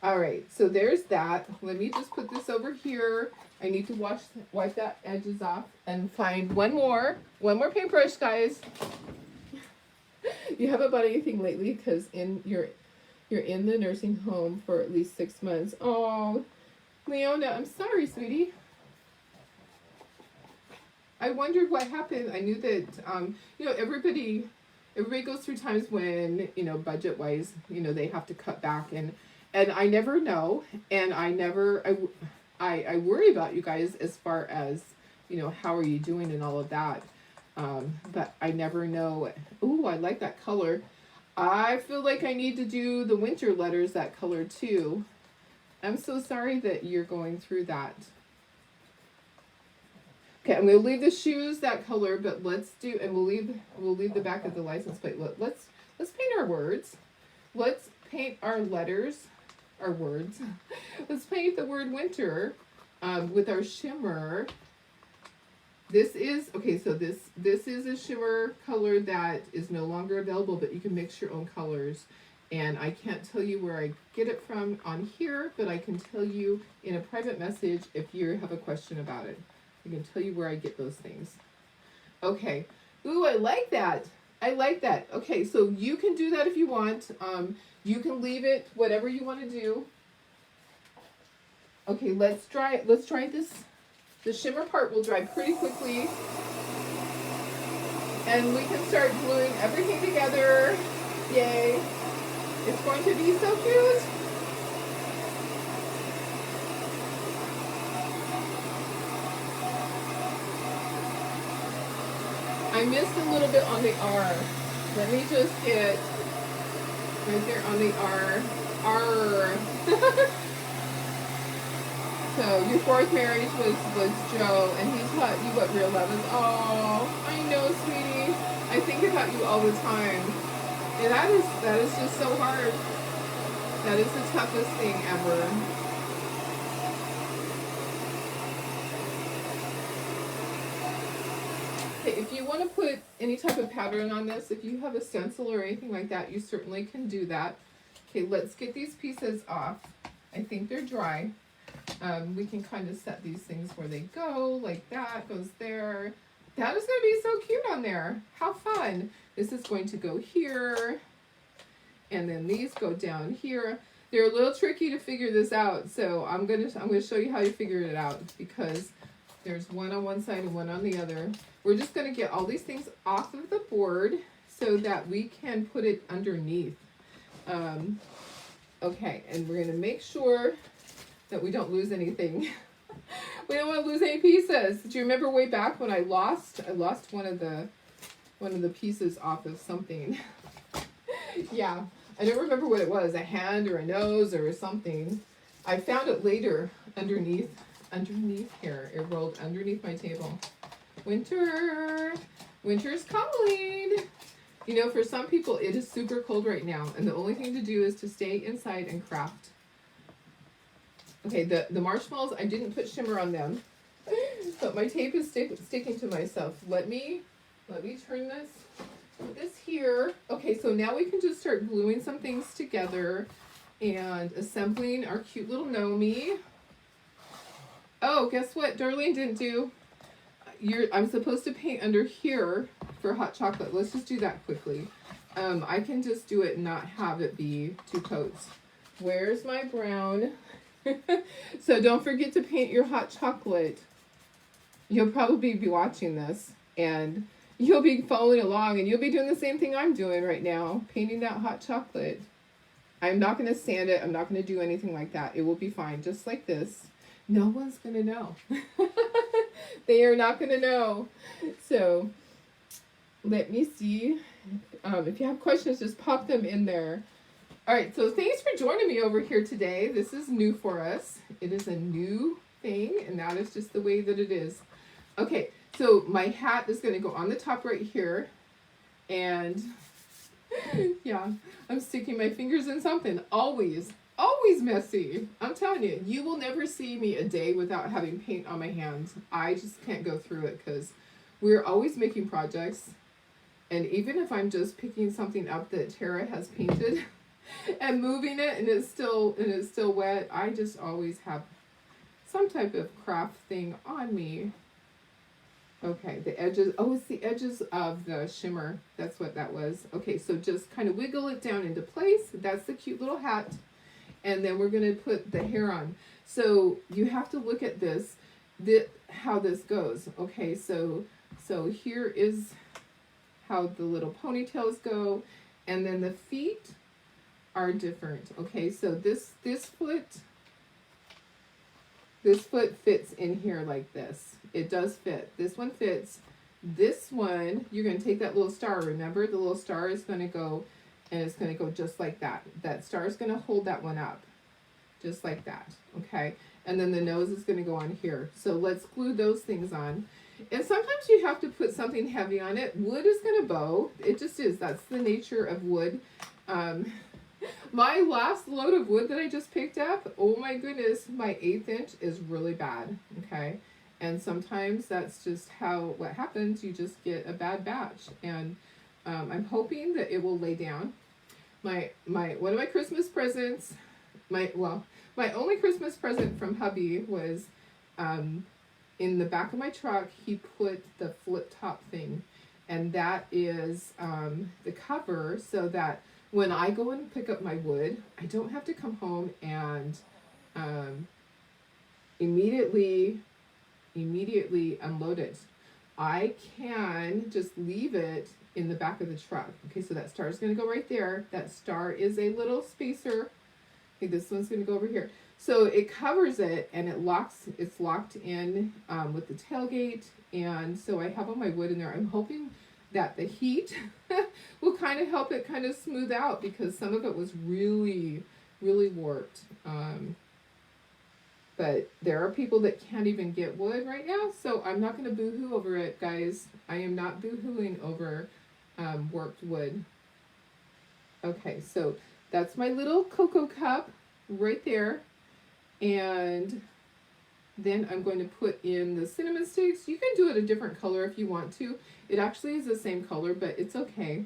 all right, so there's that. Let me just put this over here. I need to wipe that edges off and find one more paintbrush, guys. You haven't bought anything lately because you're in the nursing home for at least 6 months. Oh, Leona, I'm sorry, sweetie. I wondered what happened. I knew that, you know, everybody goes through times when, you know, budget-wise, you know, they have to cut back, and I never know, and I worry about you guys as far as, you know, how are you doing and all of that, but I never know. Ooh, I like that color. I feel like I need to do the winter letters that color too. I'm so sorry that you're going through that. Okay, I'm going to leave the shoes that color, but let's do, and we'll leave the back of the license plate. Let's paint our words. Let's paint our letters. our words. Let's paint the word winter with our shimmer. This is, okay, so this is a shimmer color that is no longer available, but you can mix your own colors. And I can't tell you where I get it from on here, but I can tell you in a private message if you have a question about it. I can tell you where I get those things. Okay. Ooh, I like that. I like that. Okay, so you can do that if you want. You can leave it, whatever you want to do. Okay, let's try this. The shimmer part will dry pretty quickly. And we can start gluing everything together. Yay. It's going to be so cute. I missed a little bit on the R. Let me just hit right there on the R. R. So your fourth marriage was Joe, and he taught you what real love is. Oh, I know, sweetie. I think about you all the time. And that is just so hard. That is the toughest thing ever. Okay, if you want to put any type of pattern on this, if you have a stencil or anything like that, you certainly can do that. Okay, let's get these pieces off. I think they're dry. We can kind of set these things where they go, like that goes there. That is going to be so cute on there. How fun. This is going to go here, and then these go down here. They're a little tricky to figure this out, so I'm gonna show you how you figure it out, because there's one on one side and one on the other. We're just going to get all these things off of the board so that we can put it underneath. Okay, and we're going to make sure that we don't lose anything. We don't want to lose any pieces. Do you remember way back when I lost one of the pieces off of something? Yeah, I don't remember what it was, a hand or a nose or something. I found it later underneath here. It rolled underneath my table. Winter's calling. You know, for some people it is super cold right now, and the only thing to do is to stay inside and craft. Okay, the marshmallows, I didn't put shimmer on them, but my tape is sticking to myself. Let me turn this, put this here. Okay, so now we can just start gluing some things together and assembling our cute little Nomi. Oh, guess what Darlene didn't do? I'm supposed to paint under here for hot chocolate. Let's just do that quickly. I can just do it and not have it be 2 coats. Where's my brown? So don't forget to paint your hot chocolate. You'll probably be watching this, and you'll be following along, and you'll be doing the same thing I'm doing right now, painting that hot chocolate. I'm not going to sand it. I'm not going to do anything like that. It will be fine, just like this. No one's going to know. They are not going to know. So let me see. If you have questions, just pop them in there. All right, so thanks for joining me over here today. This is new for us. It is a new thing, and that is just the way that it is. Okay, so my hat is going to go on the top right here. And yeah, I'm sticking my fingers in something. Always messy. I'm telling you, you will never see me a day without having paint on my hands. I just can't go through it because we're always making projects. And even if I'm just picking something up that Tara has painted and moving it and it's still wet, I just always have some type of craft thing on me. Okay, the edges, oh, it's the edges of the shimmer. That's what that was. Okay, so just kind of wiggle it down into place. That's the cute little hat. And then we're going to put the hair on. So you have to look at this, how this goes. Okay, so here is how the little ponytails go. And then the feet are different. Okay, so this foot fits in here like this. It does fit. This one fits. This one, you're going to take that little star. Remember, the little star is going to go, and it's going to go just like that. That star is going to hold that one up, just like that, okay? And then the nose is going to go on here. So let's glue those things on. And sometimes you have to put something heavy on it. Wood is going to bow. It just is. That's the nature of wood. My last load of wood that I just picked up, oh my goodness, my 1/8 inch is really bad, okay? And sometimes that's just what happens. You just get a bad batch. And I'm hoping that it will lay down. One of my Christmas presents, my only Christmas present from hubby was in the back of my truck, he put the flip top thing. And that is the cover so that when I go and pick up my wood, I don't have to come home and immediately unload it. I can just leave it in the back of the truck. Okay, so that star is going to go right there. That star is a little spacer. Okay, this one's going to go over here. So it covers it and it's locked in with the tailgate. And so I have all my wood in there. I'm hoping that the heat will kind of help it kind of smooth out because some of it was really, really warped. But there are people that can't even get wood right now, so I'm not going to boo-hoo over it, guys. I am not boo-hooing over warped wood. Okay, so that's my little cocoa cup right there. And then I'm going to put in the cinnamon sticks. You can do it a different color if you want to. It actually is the same color, but it's okay.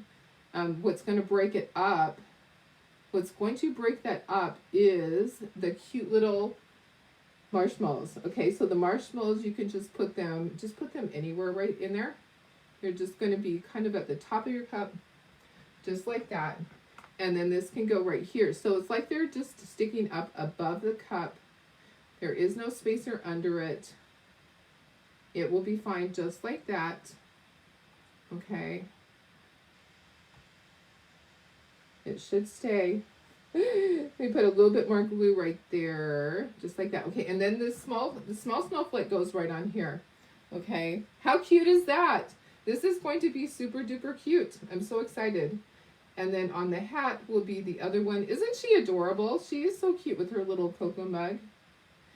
What's going to break it up, what's going to break that up is the cute little marshmallows. Okay, so the marshmallows, you can just put them anywhere right in there. They're just going to be kind of at the top of your cup, just like that. And then this can go right here. So it's like they're just sticking up above the cup. There is no spacer under it. It will be fine just like that. Okay. It should stay. Let me put a little bit more glue right there, just like that. Okay, and then the small snowflake goes right on here. Okay, how cute is that? This is going to be super duper cute. I'm so excited. And then on the hat will be the other one. Isn't she adorable? She is so cute with her little cocoa mug.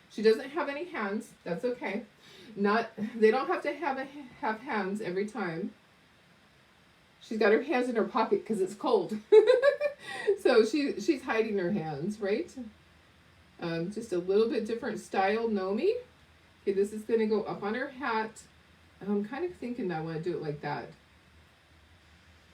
She doesn't have any hands. That's okay. They don't have to have hands every time. She's got her hands in her pocket because it's cold. So she's hiding her hands, right? Just a little bit different style, Nomi. Okay, this is going to go up on her hat. I'm kind of thinking I want to do it like that.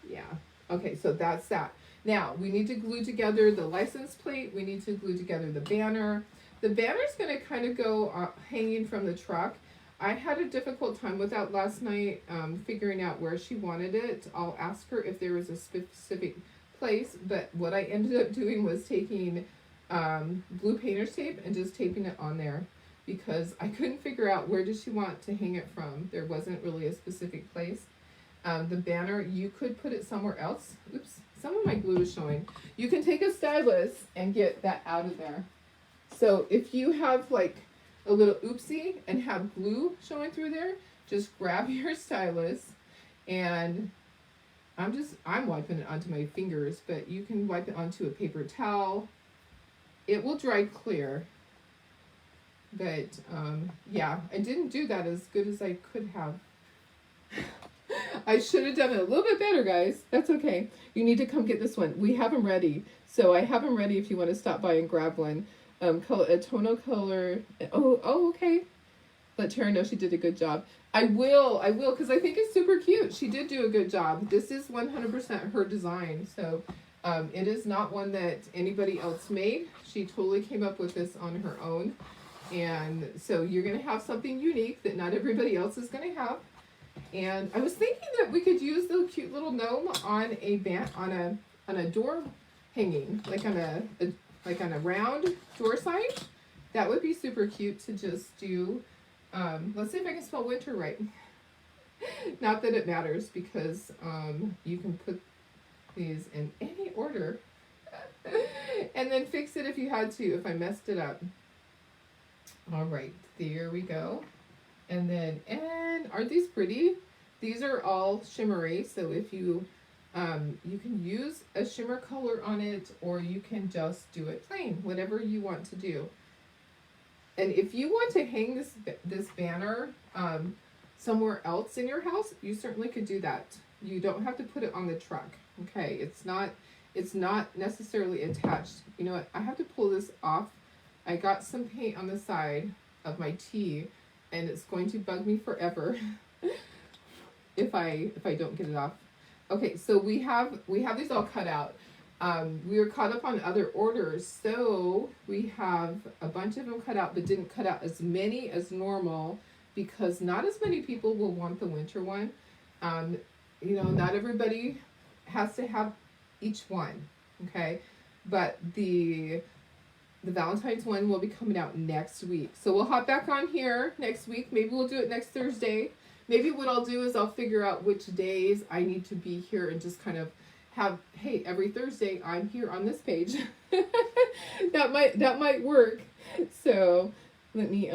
Yeah. Okay, so that's that. Now, we need to glue together the license plate. We need to glue together the banner. The banner's going to kind of go hanging from the truck. I had a difficult time with that last night, figuring out where she wanted it. I'll ask her if there was a specific place, but what I ended up doing was taking blue painter's tape and just taping it on there because I couldn't figure out where did she want to hang it from. There wasn't really a specific place. The banner, you could put it somewhere else. Oops, some of my glue is showing. You can take a stylus and get that out of there. So if you have like a little oopsie and have glue showing through there, just grab your stylus and I'm wiping it onto my fingers, but you can wipe it onto a paper towel. It will dry clear. But yeah, I didn't do that as good as I could have. I should have done it a little bit better, guys. That's okay. You need to come get this one. We have them ready. So I have them ready if you want to stop by and grab one. A tonal color. Oh, okay. Let Tara know she did a good job. I will, because I think it's super cute. She did do a good job. This is 100% her design. So it is not one that anybody else made. She totally came up with this on her own. And so you're going to have something unique that not everybody else is going to have. And I was thinking that we could use the cute little gnome on a door hanging, like on a round door sign. That would be super cute to just do. Let's see if I can spell winter right. Not that it matters because you can put these in any order and then fix it if you had to, if I messed it up. All right, there we go. And aren't these pretty? These are all shimmery, so if you can use a shimmer color on it, or you can just do it plain, whatever you want to do. And if you want to hang this banner somewhere else in your house, you certainly could do that. You don't have to put it on the truck. Okay, it's not It's not necessarily attached. You know what? I have to pull this off. I got some paint on the side of my tee, and it's going to bug me forever if I don't get it off. Okay, so we have these all cut out. We were caught up on other orders, so we have a bunch of them cut out, but didn't cut out as many as normal because not as many people will want the winter one. You know, not everybody has to have each one, okay? But the Valentine's one will be coming out next week. So we'll hop back on here next week. Maybe we'll do it next Thursday. Maybe what I'll do is I'll figure out which days I need to be here and just kind of have, hey, every Thursday I'm here on this page. that might work. So let me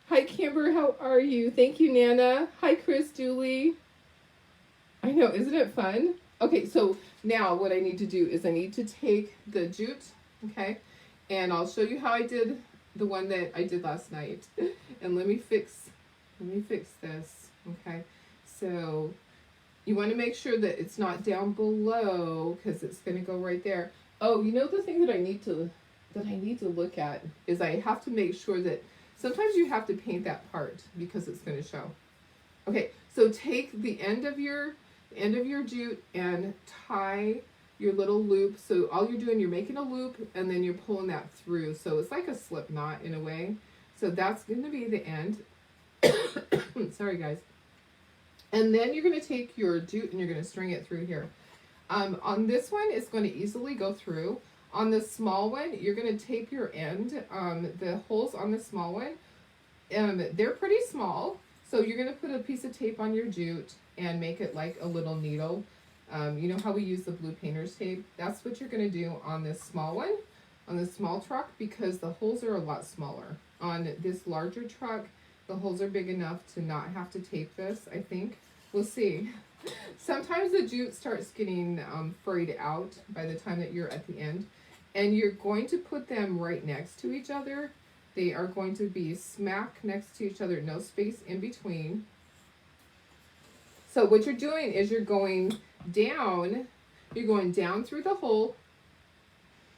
hi Kimber, how are you? Thank you, Nana. Hi Chris, Julie. I know, isn't it fun? Okay, so now what I need to do is I need to take the jute, okay, and I'll show you how I did the one that I did last night. And let me fix this, okay? So you want to make sure that it's not down below because it's going to go right there. Oh, you know the thing that I need to look at is I have to make sure that sometimes you have to paint that part because it's going to show. Okay, so take the end of your jute and tie your little loop. So all you're doing, you're making a loop and then you're pulling that through. So it's like a slip knot in a way. So that's going to be the end. Sorry guys. And then you're going to take your jute and you're going to string it through here. On this one, it's going to easily go through. On the small one, you're going to tape your end. The holes on the small one, they're pretty small. So you're going to put a piece of tape on your jute and make it like a little needle. You know how we use the blue painter's tape? That's what you're going to do on this small one, on this small truck, because the holes are a lot smaller. On this larger truck, the holes are big enough to not have to tape this, I think. We'll see. Sometimes the jute starts getting frayed out by the time that you're at the end. And you're going to put them right next to each other. They are going to be smack next to each other, no space in between. So what you're doing is you're going down through the hole.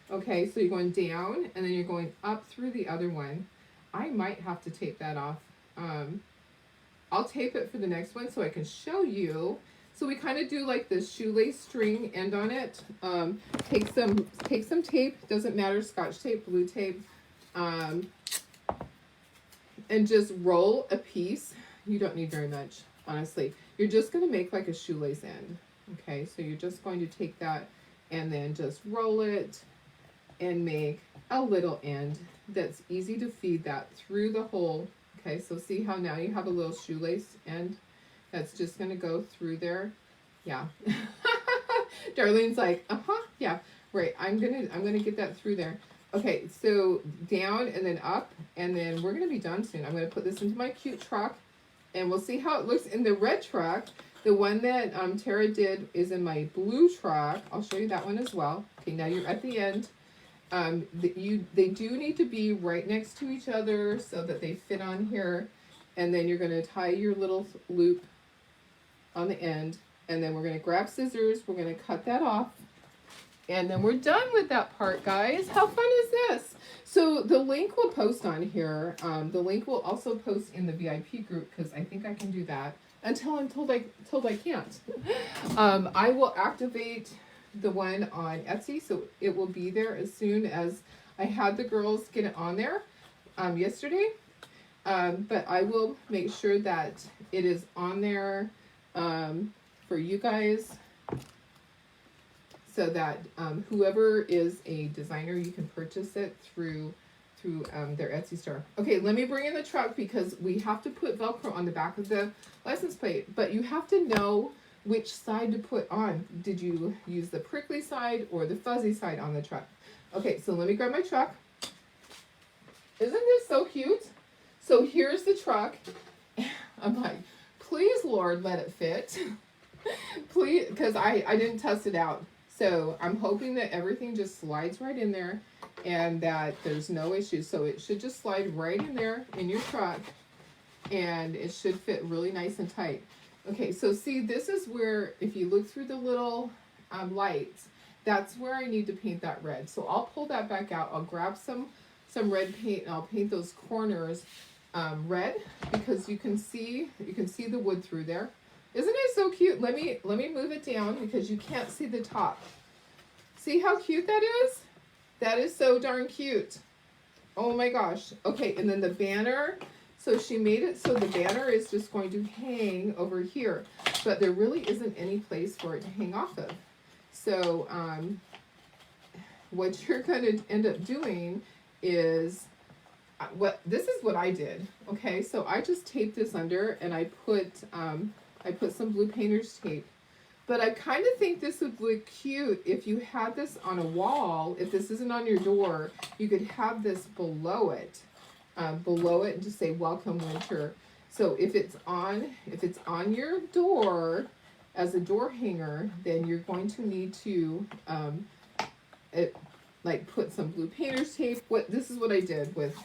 Okay, so you're going down and then you're going up through the other one. I might have to tape that off. I'll tape it for the next one so I can show you. So we kind of do like this shoelace string end on it. Take some tape, doesn't matter, Scotch tape, blue tape, and just roll a piece. You don't need very much, honestly. You're just going to make like a shoelace end. Okay, so you're just going to take that and then just roll it and make a little end that's easy to feed that through the hole. Okay, so see how now you have a little shoelace end that's just going to go through there. Yeah. Darlene's like, yeah, right. I'm going to get that through there. Okay, so down and then up, and then we're going to be done soon. I'm going to put this into my cute truck, and we'll see how it looks in the red truck. The one that Tara did is in my blue truck. I'll show you that one as well. Okay, now you're at the end. They do need to be right next to each other so that they fit on here. And then you're going to tie your little loop on the end. And then we're going to grab scissors. We're going to cut that off. And then we're done with that part, guys. How fun is this? So the link will post on here. The link will also post in the VIP group because I think I can do that until I'm told I can't. I will activate the one on Etsy, so it will be there as soon as I had the girls get it on there yesterday. But I will make sure that it is on there for you guys so that whoever is a designer, you can purchase it through their Etsy store. Okay, let me bring in the truck because we have to put Velcro on the back of the license plate, but you have to know which side to put on. Did you use the prickly side or the fuzzy side on the truck? Okay, so let me grab my truck. Isn't this so cute? So here's the truck. I'm like, please, Lord, let it fit. Please, because I didn't test it out. So I'm hoping that everything just slides right in there and that there's no issues. So it should just slide right in there in your truck and it should fit really nice and tight. Okay, so see, this is where, if you look through the little lights, that's where I need to paint that red. So I'll pull that back out. I'll grab some red paint and I'll paint those corners red, because you can see the wood through there. Isn't it so cute? Let me move it down because you can't see the top. See how cute that is? That is so darn cute. Oh my gosh. Okay, and then the banner. So she made it so the banner is just going to hang over here, but there really isn't any place for it to hang off of. So what you're going to end up doing is, this is what I did. Okay, so I just taped this under, and I put some blue painter's tape. But I kind of think this would look cute if you had this on a wall. If this isn't on your door, you could have this below it and just say "Welcome Winter." So if it's on your door as a door hanger, then you're going to need to put some blue painter's tape. This is what I did with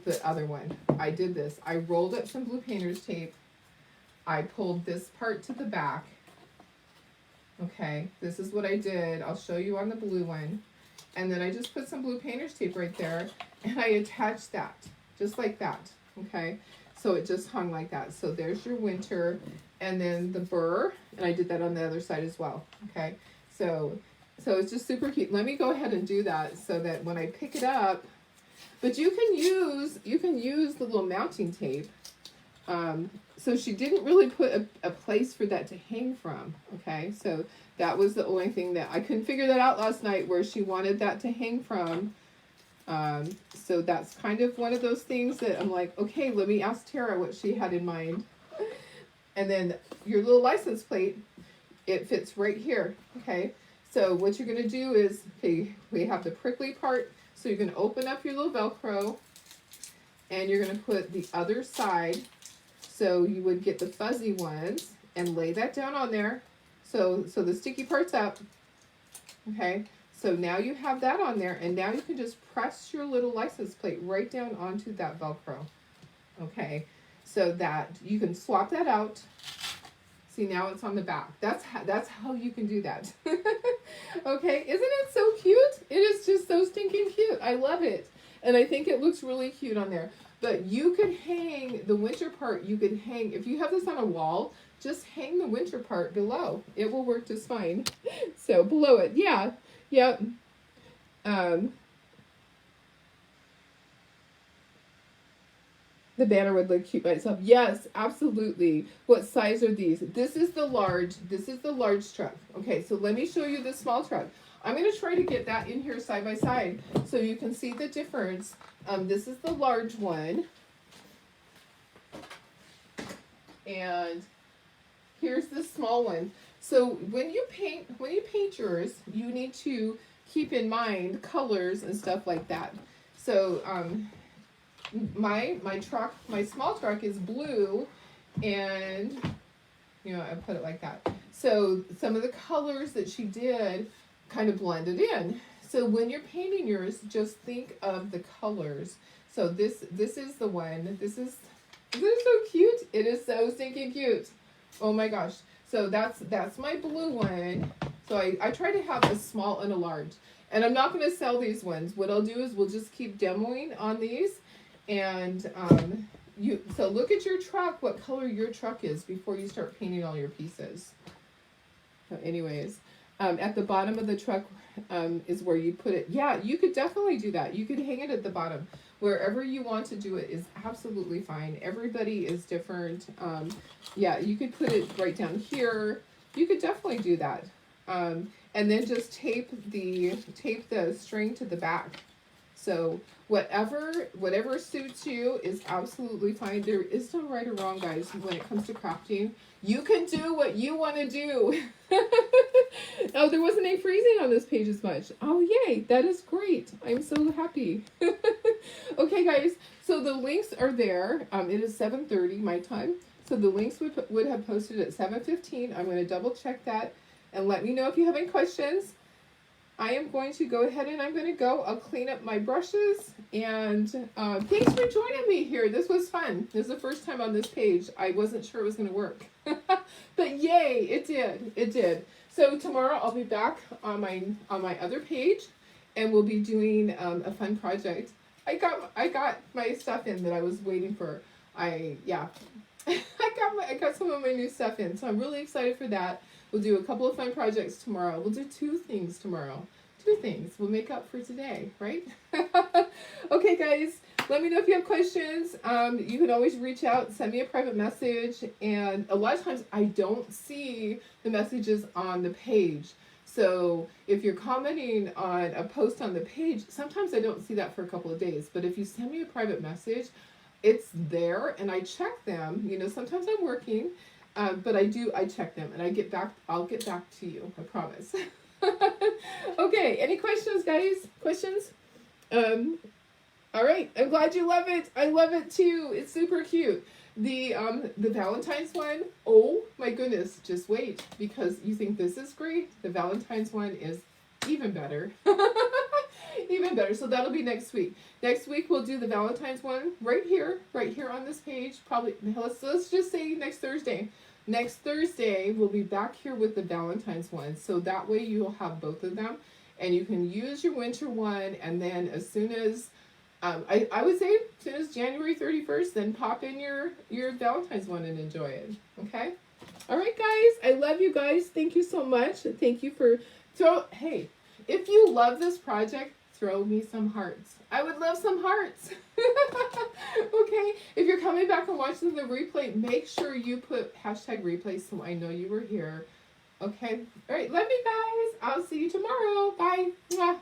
the other one. I did this. I rolled up some blue painter's tape. I pulled this part to the back. Okay, this is what I did. I'll show you on the blue one. And then I just put some blue painter's tape right there, and I attached that, just like that, okay? So it just hung like that. So there's your winter, and then the burr, and I did that on the other side as well, okay? So it's just super cute. Let me go ahead and do that so that when I pick it up, but you can use the little mounting tape. So she didn't really put a place for that to hang from, okay? So that was the only thing that I couldn't figure that out last night, where she wanted that to hang from. So that's kind of one of those things that I'm like, okay, let me ask Tara what she had in mind. And then your little license plate, it fits right here, okay? So what you're going to do is, okay, we have the prickly part, so you're going to open up your little Velcro, and you're going to put the other side. So you would get the fuzzy ones and lay that down on there. So the sticky part's up. Okay, so now you have that on there, and now you can just press your little license plate right down onto that Velcro. Okay, so that you can swap that out. See, now it's on the back. That's how you can do that. Okay, isn't it so cute? It is just so stinking cute. I love it. And I think it looks really cute on there. But you could hang the winter part, if you have this on a wall, just hang the winter part below. It will work just fine. So below it, yeah, yep. The banner would look cute by itself. Yes, absolutely. What size are these? This is the large truck. Okay, so let me show you the small truck. I'm going to try to get that in here side by side so you can see the difference. This is the large one. And here's the small one. So when you paint yours, you need to keep in mind colors and stuff like that. So my small truck is blue, and I put it like that. So some of the colors that she did kind of blended in. So when you're painting yours, just think of the colors. So this is the one. Isn't it so cute? It is so stinking cute. Oh my gosh. So that's my blue one. So I try to have a small and a large. And I'm not going to sell these ones. What I'll do is we'll just keep demoing on these. And so look at your truck, what color your truck is before you start painting all your pieces. So anyways, at the bottom of the truck is where you put it. Yeah, you could definitely do that. You could hang it at the bottom. Wherever you want to do it is absolutely fine. Everybody is different. Yeah, you could put it right down here. You could definitely do that. And then just tape the string to the back. So whatever suits you is absolutely fine. There is no right or wrong, guys, when it comes to crafting. You can do what you want to do. Oh, there wasn't any freezing on this page as much. Oh, yay. That is great. I'm so happy. Okay, guys. So the links are there. It is 7:30 my time. So the links would have posted at 7:15. I'm going to double check that and let me know if you have any questions. I am going to go ahead and I'll clean up my brushes, and thanks for joining me here. This was fun. This is the first time on this page. I wasn't sure it was going to work, but yay, it did. So tomorrow I'll be back on my other page, and we'll be doing a fun project. I got my stuff in that I was waiting for. Yeah, I got some of my new stuff in, so I'm really excited for that. We'll do a couple of fun projects tomorrow. We'll do 2 things tomorrow. 2 things. We'll make up for today, right? Okay, guys. Let me know if you have questions. You can always reach out, send me a private message, and a lot of times I don't see the messages on the page. So if you're commenting on a post on the page, sometimes I don't see that for a couple of days. But if you send me a private message, it's there, and I check them. You know, sometimes I'm working, but I check them, and I'll get back to you, I promise. Okay, any questions, guys? Questions? All right, I'm glad you love it. I love it too. It's super cute. The Valentine's one, oh my goodness, just wait, because you think this is great. The Valentine's one is even better. Even better. So that'll be next week. Next week we'll do the Valentine's one right here on this page. Probably let's just say next Thursday. Next Thursday we'll be back here with the Valentine's one. So that way you'll have both of them, and you can use your winter one, and then as soon as I would say as soon as January 31st, then pop in your Valentine's one and enjoy it. Okay? All right, guys. I love you guys. Thank you so much. Thank you for hey, if you love this project, throw me some hearts. I would love some hearts. Okay? If you're coming back and watching the replay, make sure you put #replay so I know you were here. Okay? All right. Love you guys. I'll see you tomorrow. Bye. Mwah.